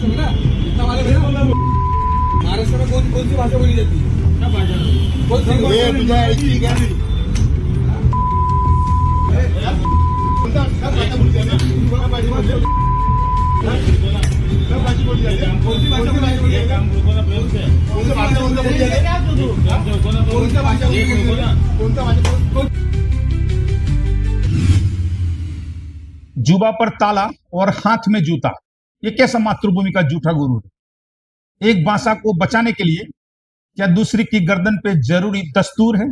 महाराष्ट्र में ना इतना वाले भैया महाराष्ट्र में कौन सी भाषा बोली जाती है? क्या भाषा? कौन सी? जुबा पर ताला और हाथ में जूता, ये कैसा मातृभूमि का झूठा गुरु है? एक भाषा को बचाने के लिए क्या दूसरी की गर्दन पे जरूरी दस्तूर है?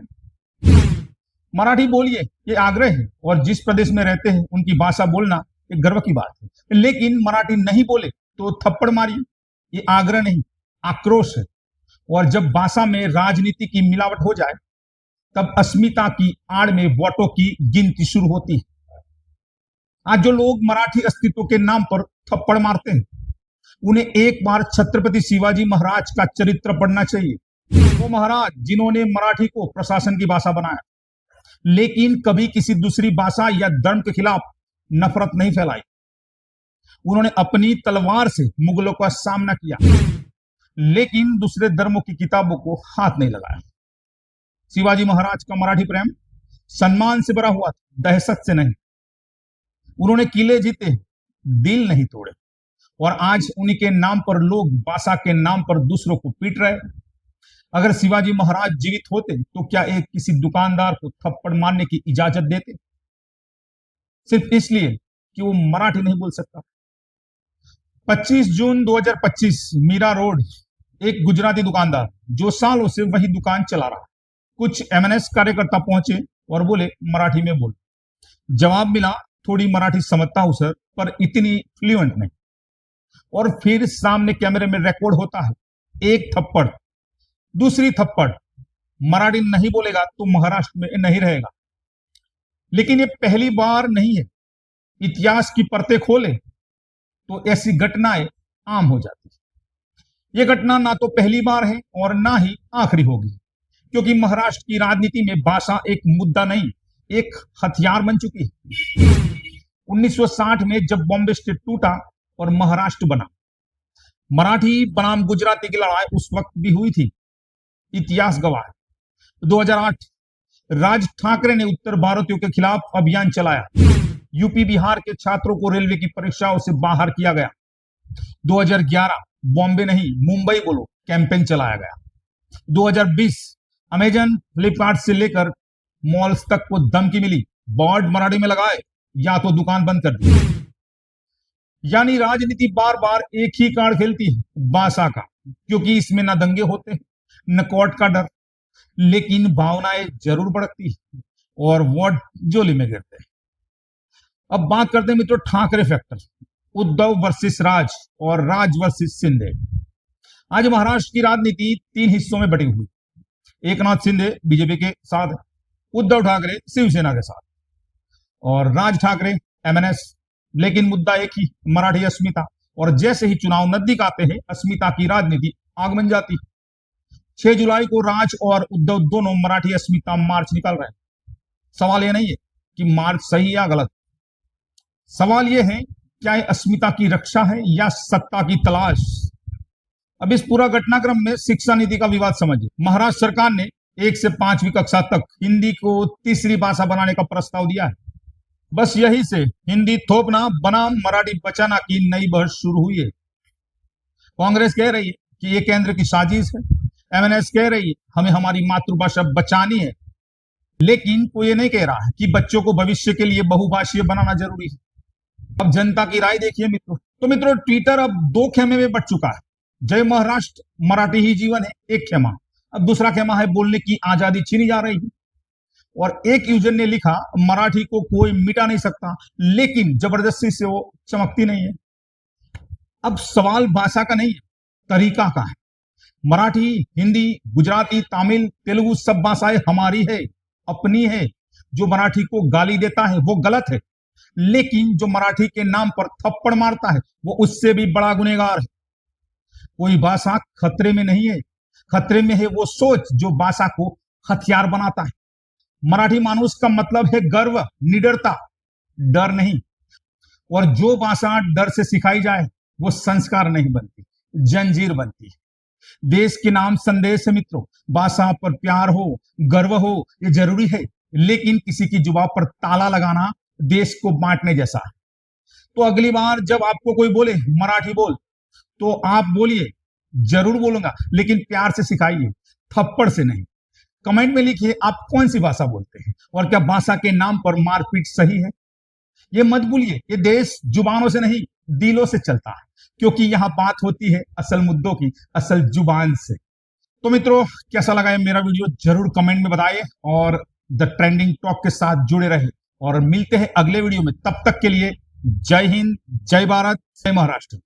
मराठी बोलिए, ये आग्रह है, और जिस प्रदेश में रहते हैं उनकी भाषा बोलना एक गर्व की बात है। लेकिन मराठी नहीं बोले तो थप्पड़ मारिए, ये आग्रह नहीं, आक्रोश है। और जब भाषा में राजनीति की मिलावट हो जाए तब अस्मिता की आड़ में वोटों की गिनती शुरू होती है। आज जो लोग मराठी अस्तित्व के नाम पर थप्पड़ मारते हैं, उन्हें एक बार छत्रपति शिवाजी महाराज का चरित्र पढ़ना चाहिए। वो महाराज जिन्होंने मराठी को प्रशासन की भाषा बनाया, लेकिन कभी किसी दूसरी भाषा या धर्म के खिलाफ नफरत नहीं फैलाई। उन्होंने अपनी तलवार से मुगलों का सामना किया, लेकिन दूसरे धर्मों की किताबों को हाथ नहीं लगाया। शिवाजी महाराज का मराठी प्रेम सम्मान से भरा हुआ था, दहशत से नहीं। उन्होंने किले जीते, दिल नहीं तोड़े। और आज उन्हीं के नाम पर लोग भाषा के नाम पर दूसरों को पीट रहे। अगर शिवाजी महाराज जीवित होते तो क्या एक किसी दुकानदार को थप्पड़ मारने की इजाजत देते, सिर्फ इसलिए कि वो मराठी नहीं बोल सकता? 25 जून 2025 मीरा रोड, एक गुजराती दुकानदार जो सालों से वही दुकान चला रहा, कुछ एमएनएस कार्यकर्ता पहुंचे और बोले मराठी में बोल। जवाब मिला, थोड़ी मराठी समझता हूं सर, पर इतनी फ्लुएंट नहीं। और फिर सामने कैमरे में रिकॉर्ड होता है, एक थप्पड़, दूसरी थप्पड़। मराठी नहीं बोलेगा तो महाराष्ट्र में नहीं रहेगा। लेकिन ये पहली बार नहीं है। इतिहास की परतें खोले तो ऐसी घटनाएं आम हो जाती है। ये घटना ना तो पहली बार है और ना ही आखिरी होगी, क्योंकि महाराष्ट्र की राजनीति में भाषा एक मुद्दा नहीं, एक हथियार बन चुकी है। 1960 में जब बॉम्बे स्टेट टूटा और महाराष्ट्र बना, मराठी बनाम गुजराती की लड़ाई उस वक्त भी हुई थी, इतिहास गवाह है। 2008 राज ठाकरे ने उत्तर भारतीयों के खिलाफ अभियान चलाया। यूपी बिहार के छात्रों को रेलवे की परीक्षाओं से बाहर किया गया। 2011 बॉम्बे नहीं मुंबई बोलो कैंपेन चलाया गया। 2020 अमेजन फ्लिपकार्ट से लेकर मॉल्स तक को धमकी मिली, बोर्ड मराठी में लगाए या तो दुकान बंद कर दी। यानी राजनीति बार बार एक ही कार्ड खेलती है, भाषा का, क्योंकि इसमें न दंगे होते हैं न कोर्ट का डर, लेकिन भावनाएं जरूर भड़कती है और वोट जोली में गिरते हैं। अब बात करते हैं मित्रों ठाकरे फैक्टर, उद्धव वर्सेस राज और राज वर्सेस शिंदे। आज महाराष्ट्र की राजनीति 3 हिस्सों में बटी हुई। एकनाथ शिंदे बीजेपी के साथ है, उद्धव ठाकरे शिवसेना के साथ, और राज ठाकरे एमएनएस। लेकिन मुद्दा एक ही, मराठी अस्मिता। और जैसे ही चुनाव नजदीक आते हैं, अस्मिता की राजनीति आग बन जाती है। 6 जुलाई को राज और उद्धव दोनों मराठी अस्मिता मार्च निकाल रहे हैं। सवाल यह नहीं है कि मार्च सही या गलत, सवाल यह है क्या यह अस्मिता की रक्षा है या सत्ता की तलाश। अब इस पूरा घटनाक्रम में शिक्षा नीति का विवाद समझिए। महाराष्ट्र सरकार ने 1 से 5वीं कक्षा तक हिंदी को तीसरी भाषा बनाने का प्रस्ताव दिया है। बस यही से हिंदी थोपना बनाम मराठी बचाना की नई बहस शुरू हुई है। कांग्रेस कह रही है कि यह केंद्र की साजिश है, एमएनएस कह रही है हमें हमारी मातृभाषा बचानी है, लेकिन कोई ये नहीं कह रहा है कि बच्चों को भविष्य के लिए बहुभाषीय बनाना जरूरी है। अब जनता की राय देखिए मित्रों। तो मित्रों, ट्विटर अब 2 खेमे में बट चुका है। जय महाराष्ट्र, मराठी ही जीवन है, एक खेमा। अब दूसरा खेमा है बोलने की आजादी छीनी जा रही है। और एक यूजर ने लिखा, मराठी को कोई मिटा नहीं सकता, लेकिन जबरदस्ती से वो चमकती नहीं है। अब सवाल भाषा का नहीं है, तरीका का है। मराठी, हिंदी, गुजराती, तमिल, तेलुगु सब भाषाएं हमारी है, अपनी है। जो मराठी को गाली देता है वो गलत है, लेकिन जो मराठी के नाम पर थप्पड़ मारता है वो उससे भी बड़ा गुनहगार है। कोई भाषा खतरे में नहीं है, खतरे में है वो सोच जो भाषा को हथियार बनाता है। मराठी मानुष का मतलब है गर्व, निडरता, डर नहीं। और जो भाषा डर से सिखाई जाए वो संस्कार नहीं बनती, जंजीर बनती है। देश के नाम संदेश है मित्रों, भाषा पर प्यार हो, गर्व हो, ये जरूरी है, लेकिन किसी की जुबान पर ताला लगाना देश को बांटने जैसा है। तो अगली बार जब आपको कोई बोले मराठी बोल, तो आप बोलिए, जरूर बोलूंगा, लेकिन प्यार से सिखाइए, थप्पड़ से नहीं। कमेंट में लिखिए आप कौन सी भाषा बोलते हैं और क्या भाषा के नाम पर मारपीट सही है। ये मत भूलिए, ये देश जुबानों से नहीं दिलों से चलता है, क्योंकि यहां बात होती है असल मुद्दों की, असल जुबान से। तो मित्रों, कैसा लगा ये मेरा वीडियो जरूर कमेंट में बताइए और द ट्रेंडिंग टॉक के साथ जुड़े रहे, और मिलते हैं अगले वीडियो में। तब तक के लिए जय हिंद, जय भारत, जय महाराष्ट्र।